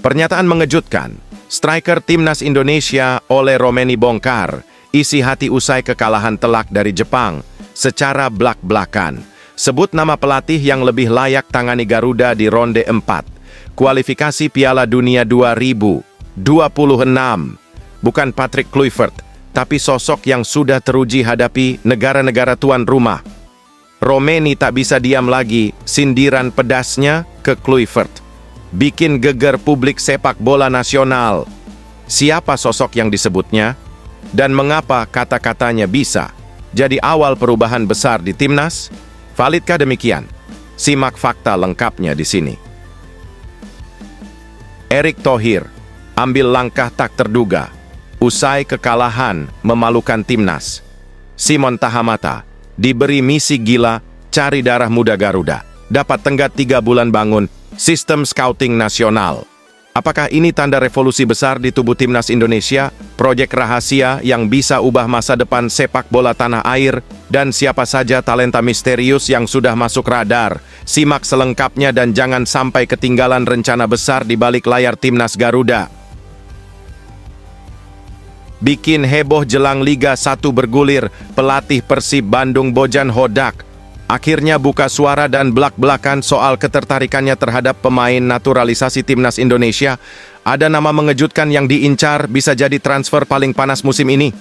Pernyataan mengejutkan. Striker Timnas Indonesia Ole Romeni bongkar, isi hati usai kekalahan telak dari Jepang, secara blak-blakan. Sebut nama pelatih yang lebih layak tangani Garuda di ronde 4. Kualifikasi Piala Dunia 2026. Bukan Patrick Kluivert, tapi sosok yang sudah teruji hadapi negara-negara tuan rumah. Romeni tak bisa diam lagi, sindiran pedasnya ke Kluivert bikin geger publik sepak bola nasional. Siapa sosok yang disebutnya? Dan mengapa kata-katanya bisa jadi awal perubahan besar di timnas? Validkah demikian? Simak fakta lengkapnya di sini. Erick Thohir ambil langkah tak terduga usai kekalahan memalukan timnas. Simon Tahamata diberi misi gila cari darah muda Garuda. Dapat tenggat 3 bulan bangun sistem scouting nasional. Apakah ini tanda revolusi besar di tubuh timnas Indonesia? Proyek rahasia yang bisa ubah masa depan sepak bola tanah air? Dan siapa saja talenta misterius yang sudah masuk radar? Simak selengkapnya dan jangan sampai ketinggalan rencana besar di balik layar timnas Garuda. Bikin heboh jelang Liga 1 bergulir, pelatih Persib Bandung Bojan Hodak akhirnya buka suara dan belak-belakan soal ketertarikannya terhadap pemain naturalisasi timnas Indonesia. Ada nama mengejutkan yang diincar, bisa jadi transfer paling panas musim ini.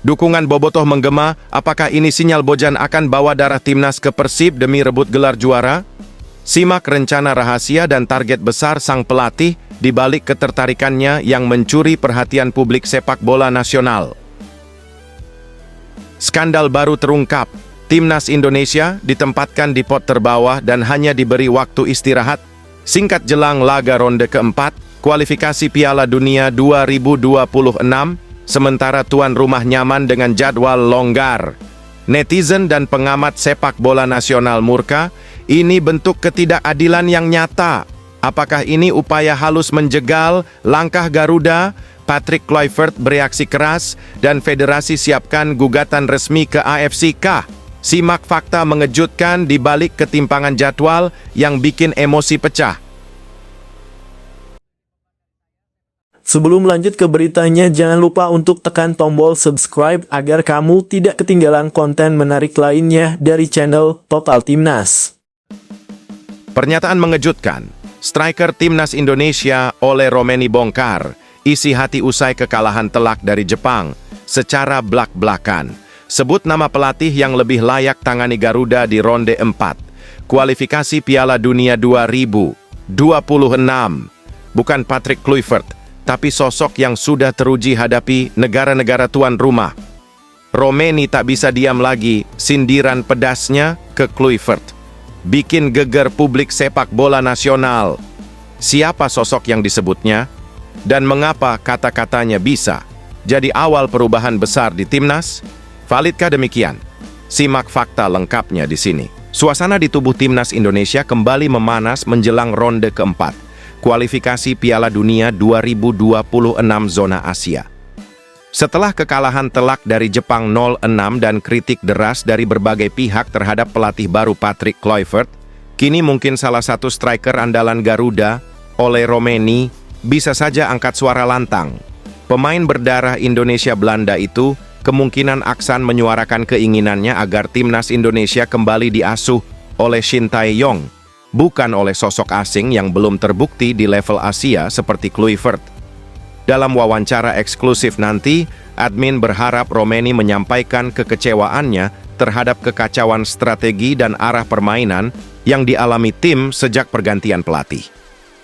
Dukungan bobotoh menggema, apakah ini sinyal Bojan akan bawa darah timnas ke Persib demi rebut gelar juara? Simak rencana rahasia dan target besar sang pelatih di balik ketertarikannya yang mencuri perhatian publik sepak bola nasional. Skandal baru terungkap. Timnas Indonesia ditempatkan di pot terbawah dan hanya diberi waktu istirahat singkat jelang laga ronde keempat, kualifikasi Piala Dunia 2026, sementara tuan rumah nyaman dengan jadwal longgar. Netizen dan pengamat sepak bola nasional murka, ini bentuk ketidakadilan yang nyata. Apakah ini upaya halus menjegal langkah Garuda? Patrick Kluivert bereaksi keras dan federasi siapkan gugatan resmi ke AFC-kah? Simak fakta mengejutkan di balik ketimpangan jadwal yang bikin emosi pecah. Sebelum lanjut ke beritanya, jangan lupa untuk tekan tombol subscribe agar kamu tidak ketinggalan konten menarik lainnya dari channel Total Timnas. Pernyataan mengejutkan. Striker Timnas Indonesia Ole Romeni bongkar, isi hati usai kekalahan telak dari Jepang, secara blak-blakan. Sebut nama pelatih yang lebih layak tangani Garuda di ronde 4. Kualifikasi Piala Dunia 2026. Bukan Patrick Kluivert, tapi sosok yang sudah teruji hadapi negara-negara tuan rumah. Romeni tak bisa diam lagi, sindiran pedasnya ke Kluivert bikin geger publik sepak bola nasional. Siapa sosok yang disebutnya? Dan mengapa kata-katanya bisa jadi awal perubahan besar di timnas? Validkah demikian? Simak fakta lengkapnya di sini. Suasana di tubuh timnas Indonesia kembali memanas menjelang ronde keempat, kualifikasi Piala Dunia 2026 zona Asia. Setelah kekalahan telak dari Jepang 0-6 dan kritik deras dari berbagai pihak terhadap pelatih baru Patrick Kluivert, kini mungkin salah satu striker andalan Garuda, Ole Romeni, bisa saja angkat suara lantang. Pemain berdarah Indonesia Belanda itu kemungkinan akan menyuarakan keinginannya agar timnas Indonesia kembali diasuh oleh Shin Tae-yong, bukan oleh sosok asing yang belum terbukti di level Asia seperti Kluivert. Dalam wawancara eksklusif nanti, admin berharap Romeni menyampaikan kekecewaannya terhadap kekacauan strategi dan arah permainan yang dialami tim sejak pergantian pelatih.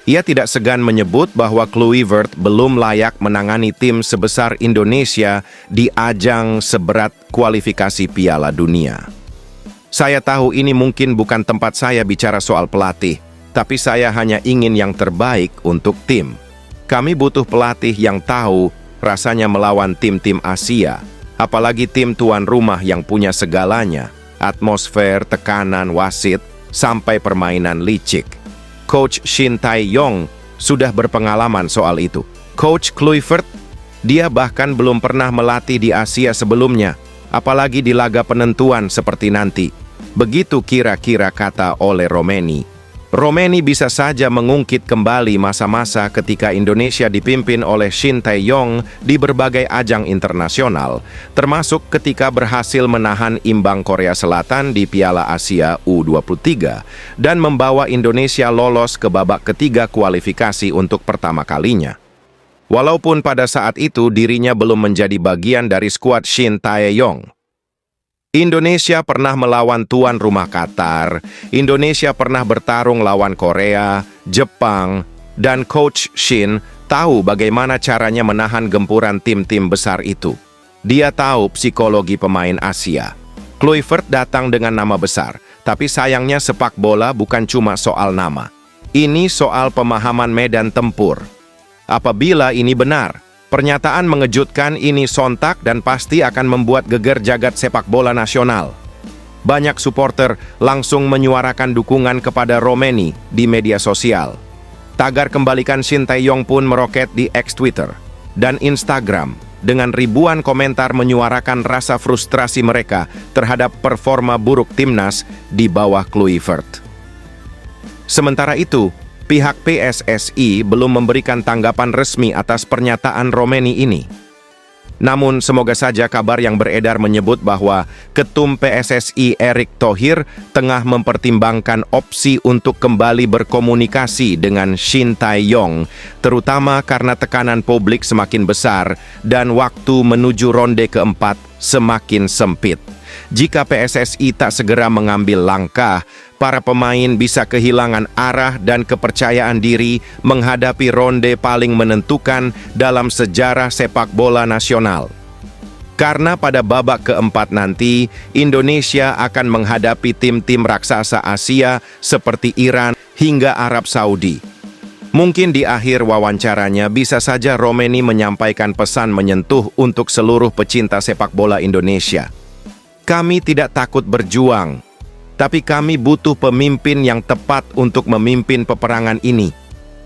Ia tidak segan menyebut bahwa Kluivert belum layak menangani tim sebesar Indonesia di ajang seberat kualifikasi Piala Dunia. Saya tahu ini mungkin bukan tempat saya bicara soal pelatih, tapi saya hanya ingin yang terbaik untuk tim. Kami butuh pelatih yang tahu rasanya melawan tim-tim Asia, apalagi tim tuan rumah yang punya segalanya, atmosfer, tekanan, wasit, sampai permainan licik. Coach Shin Tae-yong sudah berpengalaman soal itu. Coach Kluivert, dia bahkan belum pernah melatih di Asia sebelumnya, apalagi di laga penentuan seperti nanti. Begitu kira-kira kata Ole Romeni. Romeni bisa saja mengungkit kembali masa-masa ketika Indonesia dipimpin oleh Shin Tae-yong di berbagai ajang internasional, termasuk ketika berhasil menahan imbang Korea Selatan di Piala Asia U23 dan membawa Indonesia lolos ke babak ketiga kualifikasi untuk pertama kalinya. Walaupun pada saat itu dirinya belum menjadi bagian dari skuad Shin Tae-yong. Indonesia pernah melawan tuan rumah Qatar, Indonesia pernah bertarung lawan Korea, Jepang, dan Coach Shin tahu bagaimana caranya menahan gempuran tim-tim besar itu. Dia tahu psikologi pemain Asia. Kluivert datang dengan nama besar, tapi sayangnya sepak bola bukan cuma soal nama. Ini soal pemahaman medan tempur. Apabila ini benar, pernyataan mengejutkan ini sontak dan pasti akan membuat geger jagat sepak bola nasional. Banyak supporter langsung menyuarakan dukungan kepada Romeni di media sosial. Tagar kembalikan Shin Tae-yong pun meroket di X Twitter dan Instagram dengan ribuan komentar menyuarakan rasa frustrasi mereka terhadap performa buruk timnas di bawah Kluivert. Sementara itu, pihak PSSI belum memberikan tanggapan resmi atas pernyataan Romeni ini. Namun, semoga saja kabar yang beredar menyebut bahwa Ketum PSSI Erick Thohir tengah mempertimbangkan opsi untuk kembali berkomunikasi dengan Shin Tae-yong, terutama karena tekanan publik semakin besar dan waktu menuju ronde keempat semakin sempit. Jika PSSI tak segera mengambil langkah, para pemain bisa kehilangan arah dan kepercayaan diri menghadapi ronde paling menentukan dalam sejarah sepak bola nasional. Karena pada babak keempat nanti, Indonesia akan menghadapi tim-tim raksasa Asia seperti Iran hingga Arab Saudi. Mungkin di akhir wawancaranya bisa saja Romeni menyampaikan pesan menyentuh untuk seluruh pecinta sepak bola Indonesia. Kami tidak takut berjuang, tapi kami butuh pemimpin yang tepat untuk memimpin peperangan ini.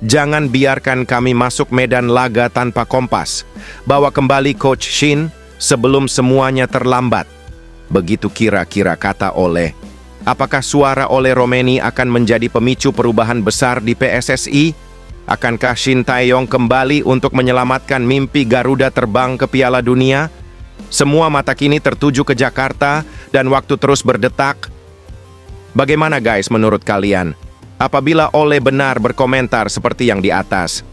Jangan biarkan kami masuk medan laga tanpa kompas. Bawa kembali Coach Shin sebelum semuanya terlambat. Begitu kira-kira kata Ole. Apakah suara Ole Romeni akan menjadi pemicu perubahan besar di PSSI? Akankah Shin Tae-yong kembali untuk menyelamatkan mimpi Garuda terbang ke Piala Dunia? Semua mata kini tertuju ke Jakarta dan waktu terus berdetak. Bagaimana guys menurut kalian? Apabila Ole benar berkomentar seperti yang di atas,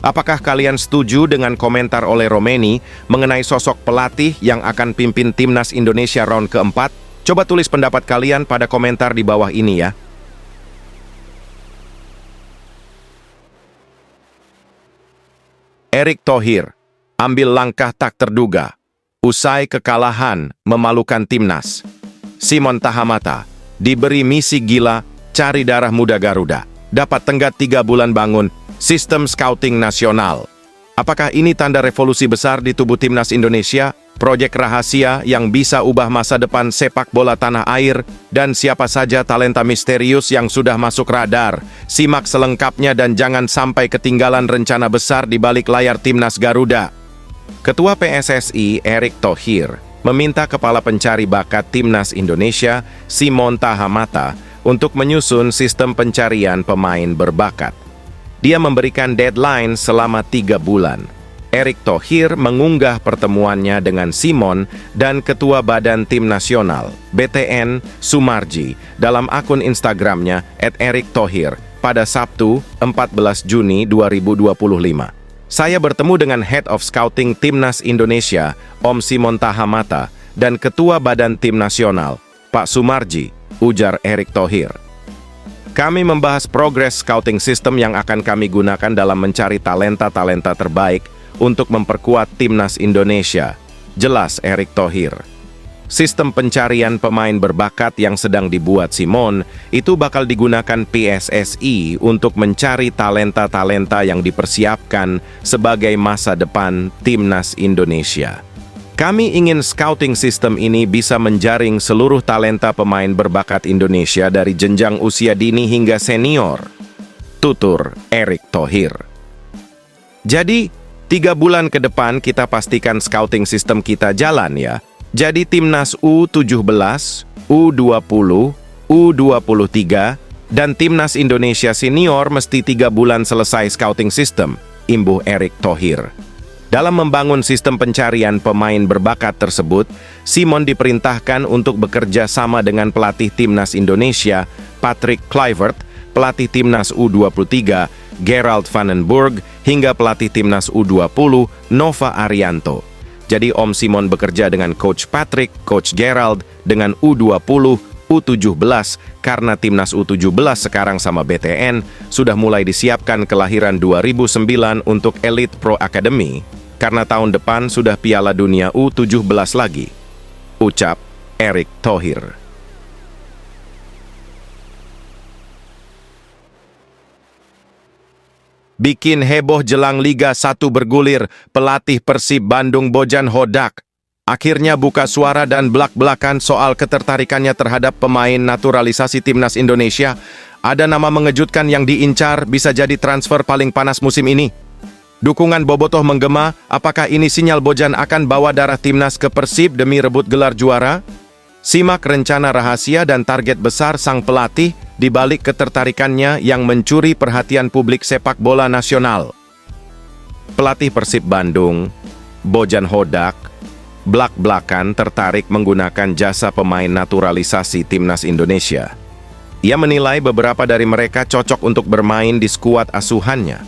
apakah kalian setuju dengan komentar Ole Romeni mengenai sosok pelatih yang akan pimpin timnas Indonesia round keempat? Coba tulis pendapat kalian pada komentar di bawah ini ya. Erick Thohir ambil langkah tak terduga usai kekalahan memalukan timnas. Simon Tahamata diberi misi gila cari darah muda Garuda. Dapat tenggat 3 bulan bangun sistem scouting nasional. Apakah ini tanda revolusi besar di tubuh timnas Indonesia? Proyek rahasia yang bisa ubah masa depan sepak bola tanah air? Dan siapa saja talenta misterius yang sudah masuk radar? Simak selengkapnya dan jangan sampai ketinggalan rencana besar di balik layar timnas Garuda. Ketua PSSI Erick Thohir meminta Kepala Pencari Bakat Timnas Indonesia, Simon Tahamata, untuk menyusun sistem pencarian pemain berbakat. Dia memberikan deadline selama 3 bulan. Erick Thohir mengunggah pertemuannya dengan Simon dan Ketua Badan Tim Nasional, BTN, Sumarji, dalam akun Instagramnya @erikthohir pada Sabtu, 14 Juni 2025. Saya bertemu dengan Head of Scouting Timnas Indonesia, Om Simon Tahamata, dan Ketua Badan Tim Nasional, Pak Sumarji, ujar Erick Thohir. Kami membahas progres scouting system yang akan kami gunakan dalam mencari talenta-talenta terbaik untuk memperkuat Timnas Indonesia, jelas Erick Thohir. Sistem pencarian pemain berbakat yang sedang dibuat Simon itu bakal digunakan PSSI untuk mencari talenta-talenta yang dipersiapkan sebagai masa depan Timnas Indonesia. Kami ingin scouting system ini bisa menjaring seluruh talenta pemain berbakat Indonesia dari jenjang usia dini hingga senior, tutur Erick Thohir. Jadi, 3 bulan ke depan kita pastikan scouting system kita jalan ya. Jadi timnas U17, U20, U23, Dan Timnas Indonesia Senior mesti 3 bulan selesai scouting system, imbuh Erick Thohir. Dalam membangun sistem pencarian pemain berbakat tersebut, Simon diperintahkan untuk bekerja sama dengan pelatih Timnas Indonesia, Patrick Kluivert, pelatih Timnas U23, Gerald van den Burg, hingga pelatih Timnas U20, Nova Arianto. Jadi Om Simon bekerja dengan Coach Patrick, Coach Gerald, dengan U20, U17, karena Timnas U17 sekarang sama BTN sudah mulai disiapkan kelahiran 2009 untuk Elite Pro Academy, karena tahun depan sudah Piala Dunia U17 lagi. Ucap Erick Thohir. Bikin heboh jelang Liga 1 bergulir, pelatih Persib Bandung Bojan Hodak akhirnya buka suara dan belak-belakan soal ketertarikannya terhadap pemain naturalisasi Timnas Indonesia. Ada nama mengejutkan yang diincar bisa jadi transfer paling panas musim ini. Dukungan bobotoh menggema, apakah ini sinyal Bojan akan bawa darah Timnas ke Persib demi rebut gelar juara? Simak rencana rahasia dan target besar sang pelatih di balik ketertarikannya yang mencuri perhatian publik sepak bola nasional. Pelatih Persib Bandung, Bojan Hodak, belak-belakan tertarik menggunakan jasa pemain naturalisasi Timnas Indonesia. Ia menilai beberapa dari mereka cocok untuk bermain di skuad asuhannya.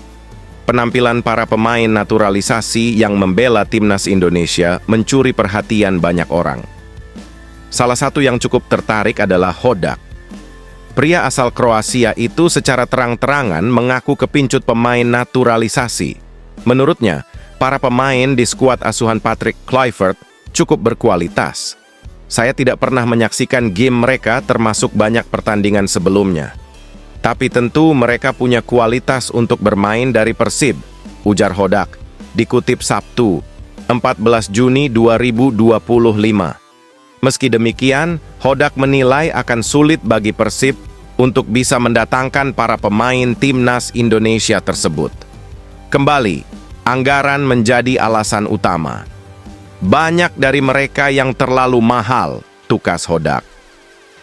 Penampilan para pemain naturalisasi yang membela Timnas Indonesia mencuri perhatian banyak orang. Salah satu yang cukup tertarik adalah Hodak. Pria asal Kroasia itu secara terang-terangan mengaku kepincut pemain naturalisasi. Menurutnya, para pemain di skuad asuhan Patrick Kluivert cukup berkualitas. Saya tidak pernah menyaksikan game mereka termasuk banyak pertandingan sebelumnya. Tapi tentu mereka punya kualitas untuk bermain dari Persib, ujar Hodak, dikutip Sabtu, 14 Juni 2025. Meski demikian, Hodak menilai akan sulit bagi Persib untuk bisa mendatangkan para pemain Timnas Indonesia tersebut. Kembali, anggaran menjadi alasan utama. Banyak dari mereka yang terlalu mahal, tukas Hodak.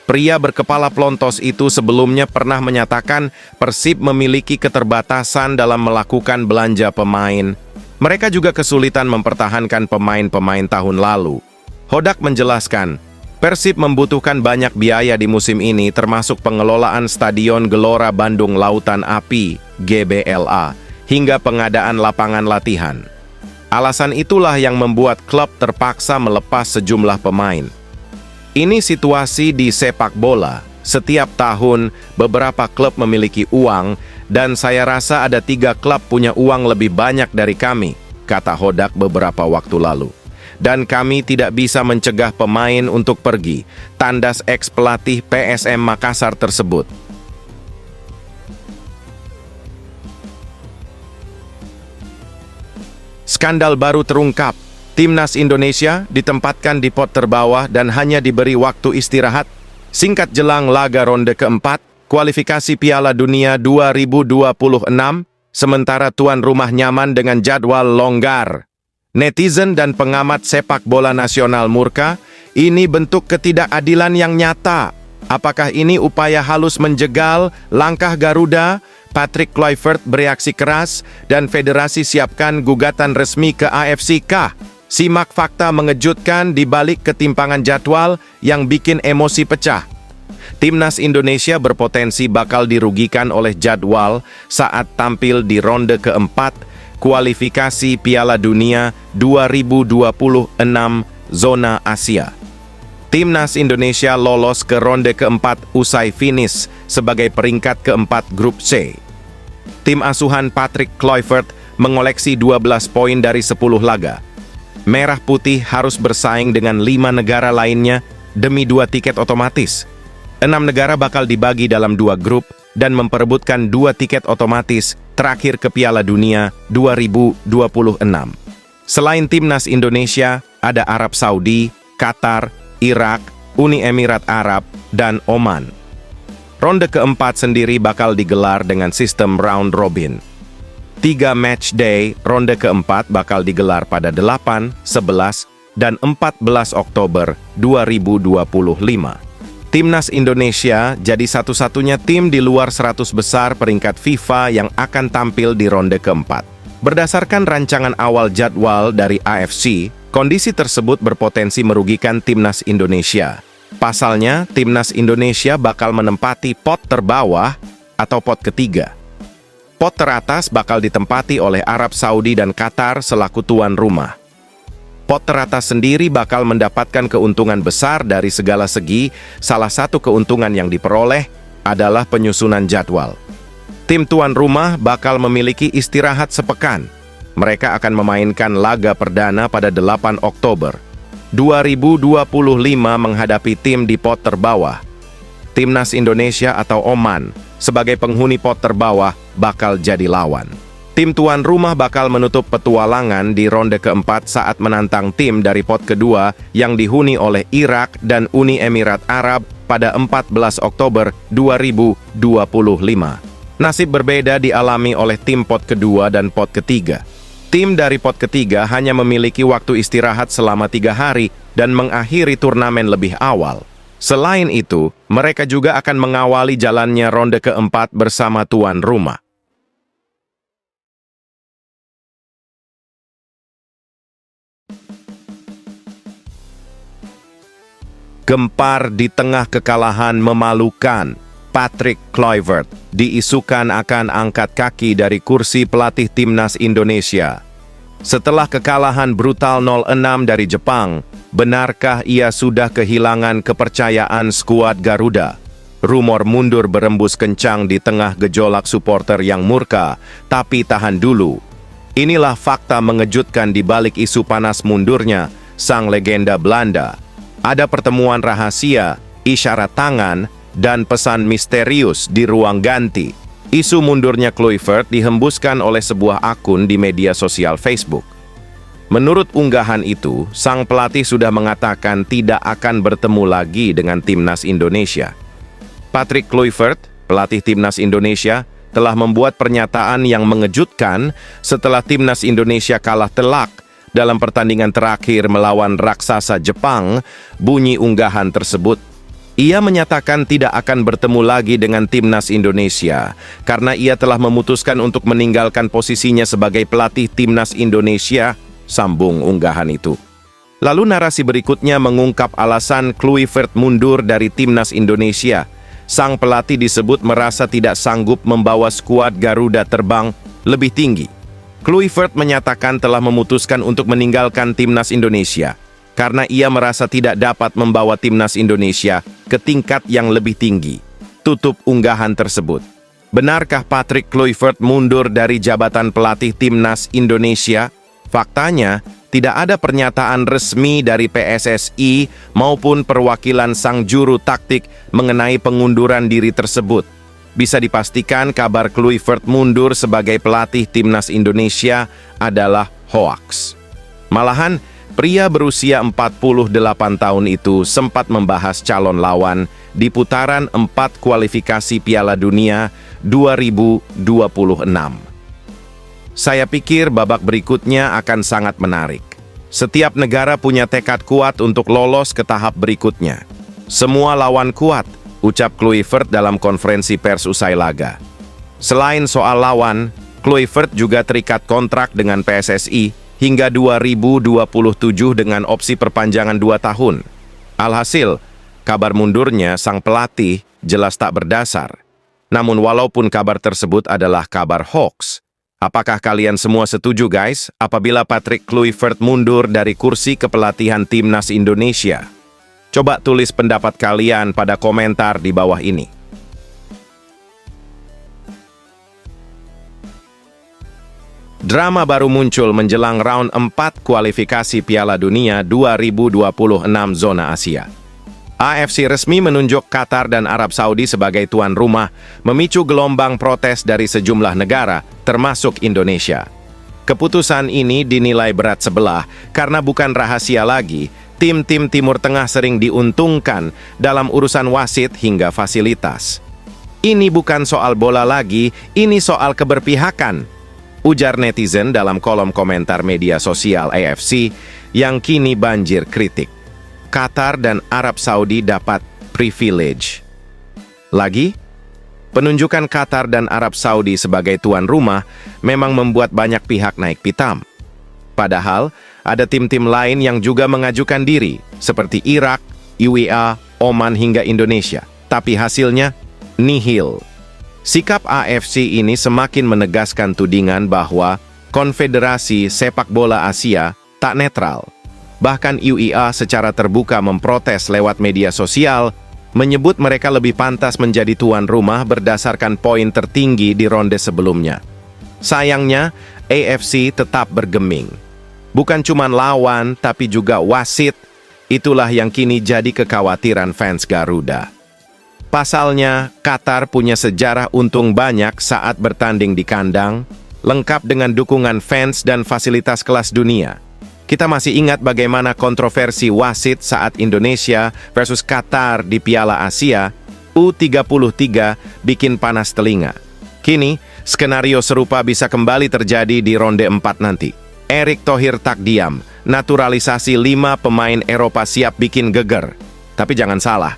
Pria berkepala pelontos itu sebelumnya pernah menyatakan Persib memiliki keterbatasan dalam melakukan belanja pemain. Mereka juga kesulitan mempertahankan pemain-pemain tahun lalu. Hodak menjelaskan, Persib membutuhkan banyak biaya di musim ini termasuk pengelolaan Stadion Gelora Bandung Lautan Api, GBLA, hingga pengadaan lapangan latihan. Alasan itulah yang membuat klub terpaksa melepas sejumlah pemain. Ini situasi di sepak bola. Setiap tahun, beberapa klub memiliki uang, dan saya rasa ada 3 klub punya uang lebih banyak dari kami, kata Hodak beberapa waktu lalu. Dan kami tidak bisa mencegah pemain untuk pergi, tandas ex-pelatih PSM Makassar tersebut. Skandal baru terungkap. Timnas Indonesia ditempatkan di pot terbawah dan hanya diberi waktu istirahat singkat jelang laga ronde keempat, kualifikasi Piala Dunia 2026, sementara tuan rumah nyaman dengan jadwal longgar. Netizen dan pengamat sepak bola nasional murka, ini bentuk ketidakadilan yang nyata. Apakah ini upaya halus menjegal langkah Garuda? Patrick Kluivert bereaksi keras dan federasi siapkan gugatan resmi ke AFC kah? Simak fakta mengejutkan di balik ketimpangan jadwal yang bikin emosi pecah. Timnas Indonesia berpotensi bakal dirugikan oleh jadwal saat tampil di ronde keempat kualifikasi Piala Dunia 2026 zona Asia. Timnas Indonesia lolos ke ronde keempat usai finish sebagai peringkat keempat grup C. Tim asuhan Patrick Kluivert mengoleksi 12 poin dari 10 laga. Merah Putih harus bersaing dengan 5 negara lainnya demi 2 tiket otomatis. 6 negara bakal dibagi dalam 2 grup dan memperebutkan 2 tiket otomatis terakhir ke Piala Dunia 2026. Selain Timnas Indonesia, ada Arab Saudi, Qatar, Irak, Uni Emirat Arab, dan Oman. Ronde keempat sendiri bakal digelar dengan sistem round robin. 3 match day ronde keempat bakal digelar pada 8, 11, dan 14 Oktober 2025. Timnas Indonesia jadi satu-satunya tim di luar 100 besar peringkat FIFA yang akan tampil di ronde keempat. Berdasarkan rancangan awal jadwal dari AFC, kondisi tersebut berpotensi merugikan Timnas Indonesia. Pasalnya, Timnas Indonesia bakal menempati pot terbawah atau pot ketiga. Pot teratas bakal ditempati oleh Arab Saudi dan Qatar selaku tuan rumah. Pot teratas sendiri bakal mendapatkan keuntungan besar dari segala segi. Salah satu keuntungan yang diperoleh adalah penyusunan jadwal. Tim tuan rumah bakal memiliki istirahat sepekan. Mereka akan memainkan laga perdana pada 8 Oktober 2025 menghadapi tim di pot terbawah. Timnas Indonesia atau Oman sebagai penghuni pot terbawah bakal jadi lawan. Tim tuan rumah bakal menutup petualangan di ronde keempat saat menantang tim dari pot kedua yang dihuni oleh Irak dan Uni Emirat Arab pada 14 Oktober 2025. Nasib berbeda dialami oleh tim pot kedua dan pot ketiga. Tim dari pot ketiga hanya memiliki waktu istirahat selama 3 hari dan mengakhiri turnamen lebih awal. Selain itu, mereka juga akan mengawali jalannya ronde keempat bersama tuan rumah. Gempar di tengah kekalahan memalukan, Patrick Kluivert diisukan akan angkat kaki dari kursi pelatih Timnas Indonesia. Setelah kekalahan brutal 0-6 dari Jepang, benarkah ia sudah kehilangan kepercayaan skuad Garuda? Rumor mundur berembus kencang di tengah gejolak supporter yang murka, tapi tahan dulu. Inilah fakta mengejutkan di balik isu panas mundurnya sang legenda Belanda. Ada pertemuan rahasia, isyarat tangan, dan pesan misterius di ruang ganti. Isu mundurnya Kluivert dihembuskan oleh sebuah akun di media sosial Facebook. Menurut unggahan itu, sang pelatih sudah mengatakan tidak akan bertemu lagi dengan Timnas Indonesia. Patrick Kluivert, pelatih Timnas Indonesia, telah membuat pernyataan yang mengejutkan setelah Timnas Indonesia kalah telak dalam pertandingan terakhir melawan raksasa Jepang. Bunyi unggahan tersebut. Ia menyatakan tidak akan bertemu lagi dengan Timnas Indonesia karena ia telah memutuskan untuk meninggalkan posisinya sebagai pelatih Timnas Indonesia, sambung unggahan itu. Lalu narasi berikutnya mengungkap alasan Kluivert mundur dari Timnas Indonesia. Sang pelatih disebut merasa tidak sanggup membawa skuad Garuda terbang lebih tinggi. Kluivert menyatakan telah memutuskan untuk meninggalkan Timnas Indonesia karena ia merasa tidak dapat membawa Timnas Indonesia ke tingkat yang lebih tinggi. Tutup unggahan tersebut. Benarkah Patrick Kluivert mundur dari jabatan pelatih Timnas Indonesia? Faktanya, tidak ada pernyataan resmi dari PSSI maupun perwakilan sang juru taktik mengenai pengunduran diri tersebut. Bisa dipastikan kabar Kluivert mundur sebagai pelatih Timnas Indonesia adalah hoaks. Malahan, pria berusia 48 tahun itu sempat membahas calon lawan di putaran 4 kualifikasi Piala Dunia 2026. Saya pikir babak berikutnya akan sangat menarik. Setiap negara punya tekad kuat untuk lolos ke tahap berikutnya. Semua lawan kuat, ucap Kluivert dalam konferensi pers usai laga. Selain soal lawan, Kluivert juga terikat kontrak dengan PSSI hingga 2027 dengan opsi perpanjangan 2 tahun. Alhasil, kabar mundurnya sang pelatih jelas tak berdasar. Namun walaupun kabar tersebut adalah kabar hoax, apakah kalian semua setuju guys apabila Patrick Kluivert mundur dari kursi kepelatihan Timnas Indonesia? Coba tulis pendapat kalian pada komentar di bawah ini. Drama baru muncul menjelang round 4 kualifikasi Piala Dunia 2026 zona Asia. AFC resmi menunjuk Qatar dan Arab Saudi sebagai tuan rumah, memicu gelombang protes dari sejumlah negara, termasuk Indonesia. Keputusan ini dinilai berat sebelah karena bukan rahasia lagi, tim-tim Timur Tengah sering diuntungkan dalam urusan wasit hingga fasilitas. Ini bukan soal bola lagi, ini soal keberpihakan, ujar netizen dalam kolom komentar media sosial AFC yang kini banjir kritik. Qatar dan Arab Saudi dapat privilege. Lagi, penunjukan Qatar dan Arab Saudi sebagai tuan rumah memang membuat banyak pihak naik pitam. Padahal, ada tim-tim lain yang juga mengajukan diri, seperti Irak, UEA, Oman hingga Indonesia. Tapi hasilnya, nihil. Sikap AFC ini semakin menegaskan tudingan bahwa Konfederasi Sepak Bola Asia tak netral. Bahkan UEA secara terbuka memprotes lewat media sosial, menyebut mereka lebih pantas menjadi tuan rumah berdasarkan poin tertinggi di ronde sebelumnya. Sayangnya, AFC tetap bergeming. Bukan cuma lawan, tapi juga wasit. Itulah yang kini jadi kekhawatiran fans Garuda. Pasalnya, Qatar punya sejarah untung banyak saat bertanding di kandang, lengkap dengan dukungan fans dan fasilitas kelas dunia. Kita masih ingat bagaimana kontroversi wasit saat Indonesia versus Qatar di Piala Asia U33 bikin panas telinga. Kini, skenario serupa bisa kembali terjadi di ronde 4 nanti. Erick Thohir tak diam, naturalisasi 5 pemain Eropa siap bikin geger. Tapi jangan salah,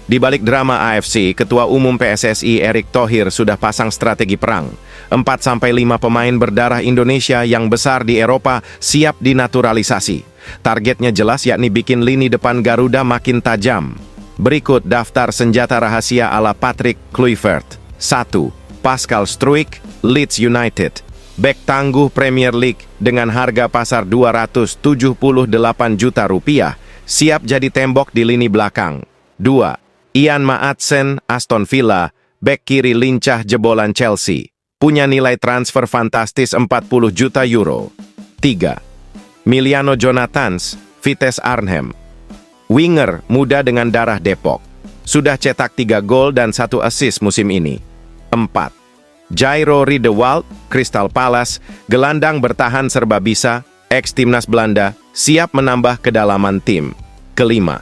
di balik drama AFC, Ketua Umum PSSI Erick Thohir sudah pasang strategi perang. 4-5 pemain berdarah Indonesia yang besar di Eropa siap dinaturalisasi. Targetnya jelas, yakni bikin lini depan Garuda makin tajam. Berikut daftar senjata rahasia ala Patrick Kluivert. 1. Pascal Struijk, Leeds United. Bek tangguh Premier League dengan harga pasar 278 juta rupiah, siap jadi tembok di lini belakang. 2. Ian Maatsen, Aston Villa, bek kiri lincah jebolan Chelsea. Punya nilai transfer fantastis 40 juta euro. 3. Miliano Jonathans, Vitesse Arnhem. Winger muda dengan darah Depok. Sudah cetak 3 gol dan 1 assist musim ini. 4. Jairo Riedewald, Crystal Palace, gelandang bertahan serba bisa, ex-timnas Belanda, siap menambah kedalaman tim. 5.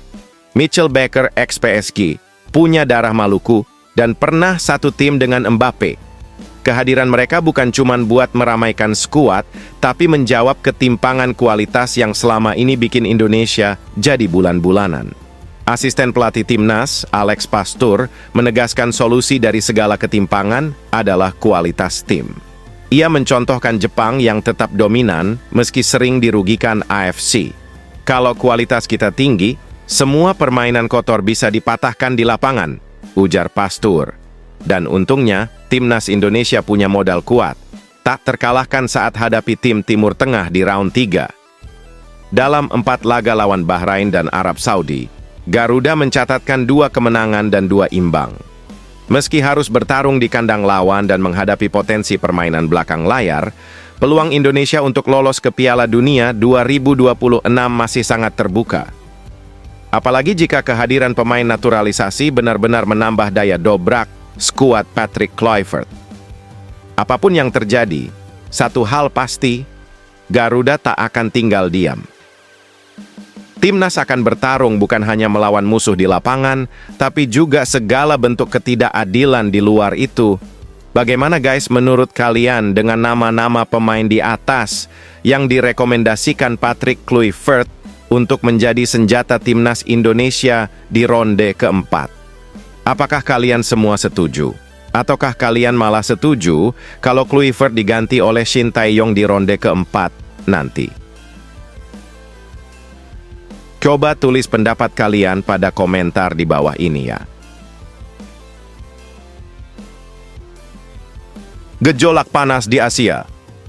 Mitchell Baker, ex-PSG, punya darah Maluku, dan pernah satu tim dengan Mbappe. Kehadiran mereka bukan cuma buat meramaikan skuad, tapi menjawab ketimpangan kualitas yang selama ini bikin Indonesia jadi bulan-bulanan. Asisten pelatih timnas, Alex Pastur, menegaskan solusi dari segala ketimpangan adalah kualitas tim. Ia mencontohkan Jepang yang tetap dominan meski sering dirugikan AFC. Kalau kualitas kita tinggi, semua permainan kotor bisa dipatahkan di lapangan, ujar Pastur. Dan untungnya, timnas Indonesia punya modal kuat, tak terkalahkan saat hadapi tim Timur Tengah di round 3. Dalam 4 laga lawan Bahrain dan Arab Saudi, Garuda mencatatkan 2 kemenangan dan 2 imbang. Meski harus bertarung di kandang lawan dan menghadapi potensi permainan belakang layar, peluang Indonesia untuk lolos ke Piala Dunia 2026 masih sangat terbuka. Apalagi jika kehadiran pemain naturalisasi benar-benar menambah daya dobrak skuad Patrick Kluivert. Apapun yang terjadi, satu hal pasti, Garuda tak akan tinggal diam. Timnas akan bertarung bukan hanya melawan musuh di lapangan, tapi juga segala bentuk ketidakadilan di luar itu. Bagaimana guys menurut kalian dengan nama-nama pemain di atas yang direkomendasikan Patrick Kluivert untuk menjadi senjata timnas Indonesia di ronde keempat? Apakah kalian semua setuju? Ataukah kalian malah setuju kalau Kluivert diganti oleh Shin Tae-yong di ronde keempat nanti? Coba tulis pendapat kalian pada komentar di bawah ini ya. Gejolak panas di Asia.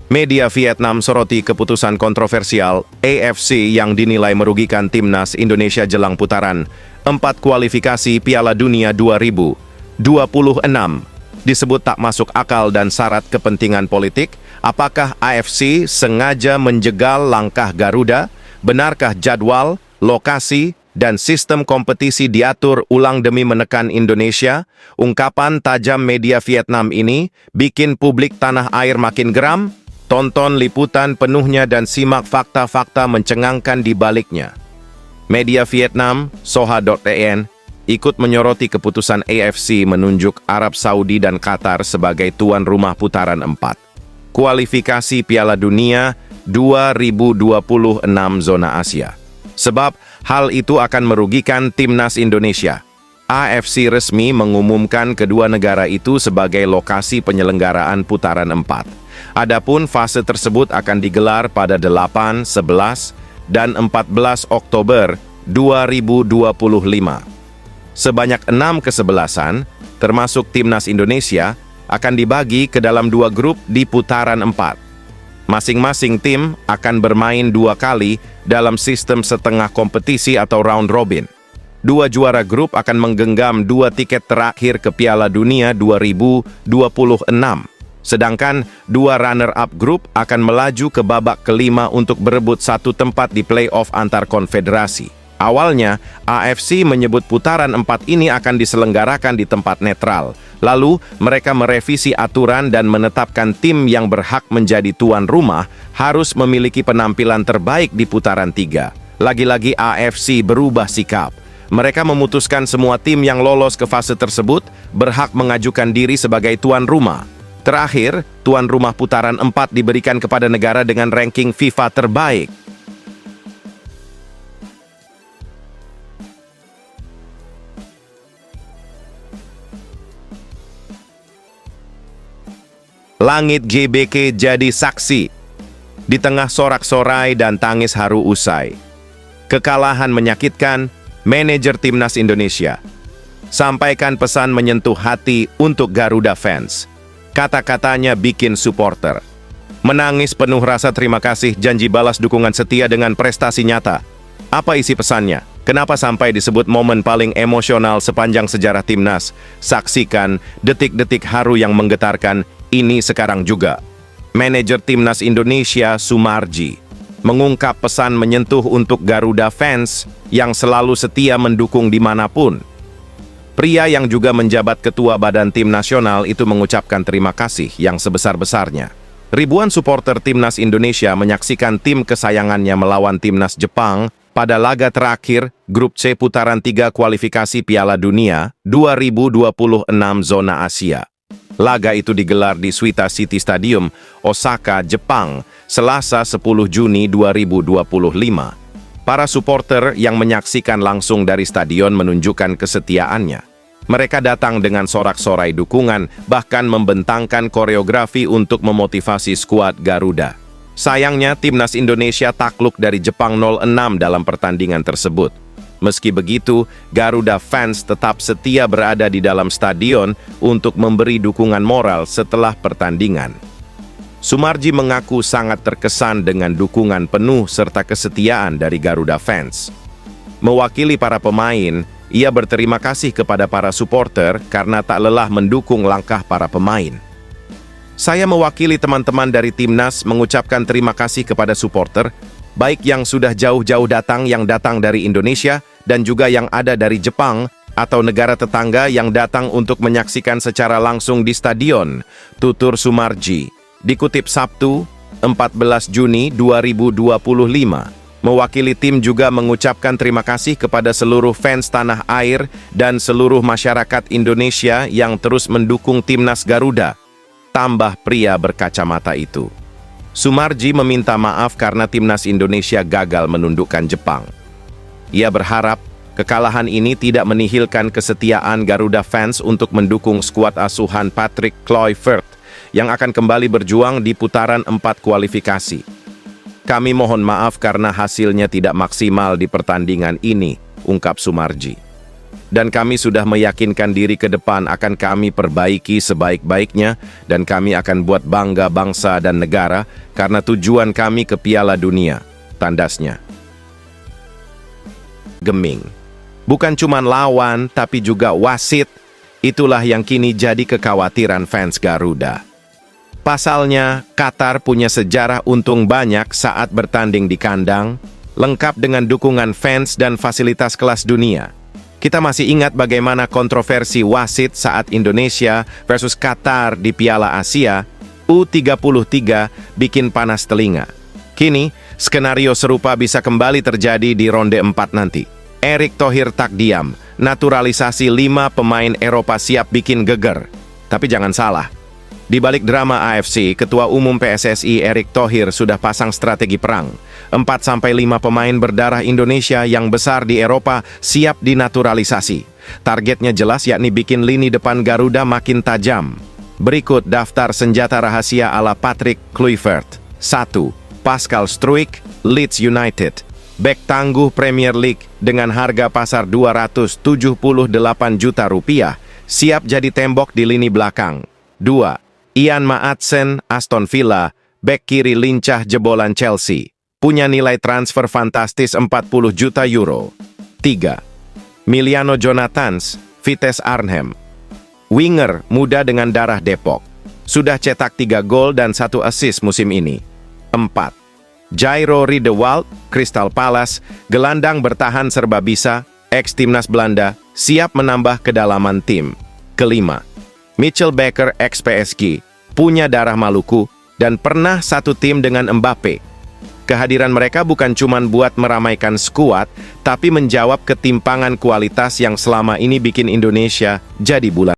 Media Vietnam soroti keputusan kontroversial AFC yang dinilai merugikan timnas Indonesia jelang putaran 4 kualifikasi Piala Dunia 2026. Disebut tak masuk akal dan syarat kepentingan politik. Apakah AFC sengaja menjegal langkah Garuda? Benarkah jadwal, lokasi, dan sistem kompetisi diatur ulang demi menekan Indonesia? Ungkapan tajam media Vietnam ini bikin publik tanah air makin geram. Tonton liputan penuhnya dan simak fakta-fakta mencengangkan di baliknya. Media Vietnam, Soha.tn, ikut menyoroti keputusan AFC menunjuk Arab Saudi dan Qatar sebagai tuan rumah putaran 4. Kualifikasi Piala Dunia 2026 zona Asia. Sebab hal itu akan merugikan timnas Indonesia. AFC resmi mengumumkan kedua negara itu sebagai lokasi penyelenggaraan putaran 4. Adapun fase tersebut akan digelar pada 8, 11, dan 14 Oktober 2025. Sebanyak 6 kesebelasan, termasuk Timnas Indonesia, akan dibagi ke dalam 2 grup di putaran 4. Masing-masing tim akan bermain 2 kali dalam sistem setengah kompetisi atau round robin. 2 juara grup akan menggenggam 2 tiket terakhir ke Piala Dunia 2026. Sedangkan 2 runner-up grup akan melaju ke babak kelima untuk berebut 1 tempat di play-off antar konfederasi. Awalnya, AFC menyebut putaran 4 ini akan diselenggarakan di tempat netral. Lalu, mereka merevisi aturan dan menetapkan tim yang berhak menjadi tuan rumah harus memiliki penampilan terbaik di putaran 3. Lagi-lagi AFC berubah sikap. Mereka memutuskan semua tim yang lolos ke fase tersebut berhak mengajukan diri sebagai tuan rumah. Terakhir, tuan rumah putaran 4 diberikan kepada negara dengan ranking FIFA terbaik. Langit GBK jadi saksi. Di tengah sorak-sorai dan tangis haru usai, kekalahan menyakitkan, manajer Timnas Indonesia sampaikan pesan menyentuh hati untuk Garuda fans. Kata-katanya bikin supporter menangis penuh rasa terima kasih, janji balas dukungan setia dengan prestasi nyata. Apa isi pesannya? Kenapa sampai disebut momen paling emosional sepanjang sejarah Timnas? Saksikan detik-detik haru yang menggetarkan ini sekarang juga. Manajer Timnas Indonesia Sumarji mengungkap pesan menyentuh untuk Garuda fans yang selalu setia mendukung dimanapun. Pria yang juga menjabat ketua Badan Tim Nasional itu mengucapkan terima kasih yang sebesar-besarnya. Ribuan supporter Timnas Indonesia menyaksikan tim kesayangannya melawan Timnas Jepang pada laga terakhir Grup C putaran 3 kualifikasi Piala Dunia 2026 zona Asia. Laga itu digelar di Suita City Stadium, Osaka, Jepang, Selasa 10 Juni 2025. Para supporter yang menyaksikan langsung dari stadion menunjukkan kesetiaannya. Mereka datang dengan sorak-sorai dukungan, bahkan membentangkan koreografi untuk memotivasi skuad Garuda. Sayangnya, Timnas Indonesia takluk dari Jepang 0-6 dalam pertandingan tersebut. Meski begitu, Garuda fans tetap setia berada di dalam stadion untuk memberi dukungan moral setelah pertandingan. Sumarji mengaku sangat terkesan dengan dukungan penuh serta kesetiaan dari Garuda fans. Mewakili para pemain, ia berterima kasih kepada para supporter karena tak lelah mendukung langkah para pemain. Saya mewakili teman-teman dari Timnas mengucapkan terima kasih kepada supporter, baik yang sudah jauh-jauh datang yang datang dari Indonesia dan juga yang ada dari Jepang atau negara tetangga yang datang untuk menyaksikan secara langsung di stadion, tutur Sumarji. Dikutip Sabtu, 14 Juni 2025. Mewakili tim juga mengucapkan terima kasih kepada seluruh fans tanah air dan seluruh masyarakat Indonesia yang terus mendukung Timnas Garuda. Tambah pria berkacamata itu. Sumarji meminta maaf karena Timnas Indonesia gagal menundukkan Jepang. Ia berharap kekalahan ini tidak menihilkan kesetiaan Garuda fans untuk mendukung skuad asuhan Patrick Kluivert yang akan kembali berjuang di putaran 4 kualifikasi. Kami mohon maaf karena hasilnya tidak maksimal di pertandingan ini, ungkap Sumarji. Dan kami sudah meyakinkan diri ke depan akan kami perbaiki sebaik-baiknya dan kami akan buat bangga bangsa dan negara karena tujuan kami ke Piala Dunia, tandasnya. Geming. Bukan cuma lawan, tapi juga wasit. Itulah yang kini jadi kekhawatiran fans Garuda. Pasalnya, Qatar punya sejarah untung banyak saat bertanding di kandang, lengkap dengan dukungan fans dan fasilitas kelas dunia. Kita masih ingat bagaimana kontroversi wasit saat Indonesia versus Qatar di Piala Asia U33 bikin panas telinga. Kini, skenario serupa bisa kembali terjadi di ronde 4 nanti. Erick Thohir tak diam, naturalisasi 5 pemain Eropa siap bikin geger. Tapi jangan salah, di balik drama AFC, Ketua Umum PSSI Erick Thohir sudah pasang strategi perang. 4-5 pemain berdarah Indonesia yang besar di Eropa siap dinaturalisasi. Targetnya jelas, yakni bikin lini depan Garuda makin tajam. Berikut daftar senjata rahasia ala Patrick Kluivert. 1. Pascal Struijk, Leeds United. Bek tangguh Premier League dengan harga pasar 278 juta rupiah, siap jadi tembok di lini belakang. 2. Ian Maatsen, Aston Villa, bek kiri lincah jebolan Chelsea. Punya nilai transfer fantastis 40 juta euro. 3. Miliano Jonathans, Vitesse Arnhem. Winger muda dengan darah Depok. Sudah cetak 3 gol dan 1 assist musim ini. 4. Jairo Riedewald, Crystal Palace, gelandang bertahan serba bisa, ex-timnas Belanda, siap menambah kedalaman tim. 5. Mitchell Baker, ex-PSG, punya darah Maluku, dan pernah satu tim dengan Mbappe. Kehadiran mereka bukan cuma buat meramaikan skuad, tapi menjawab ketimpangan kualitas yang selama ini bikin Indonesia jadi bulan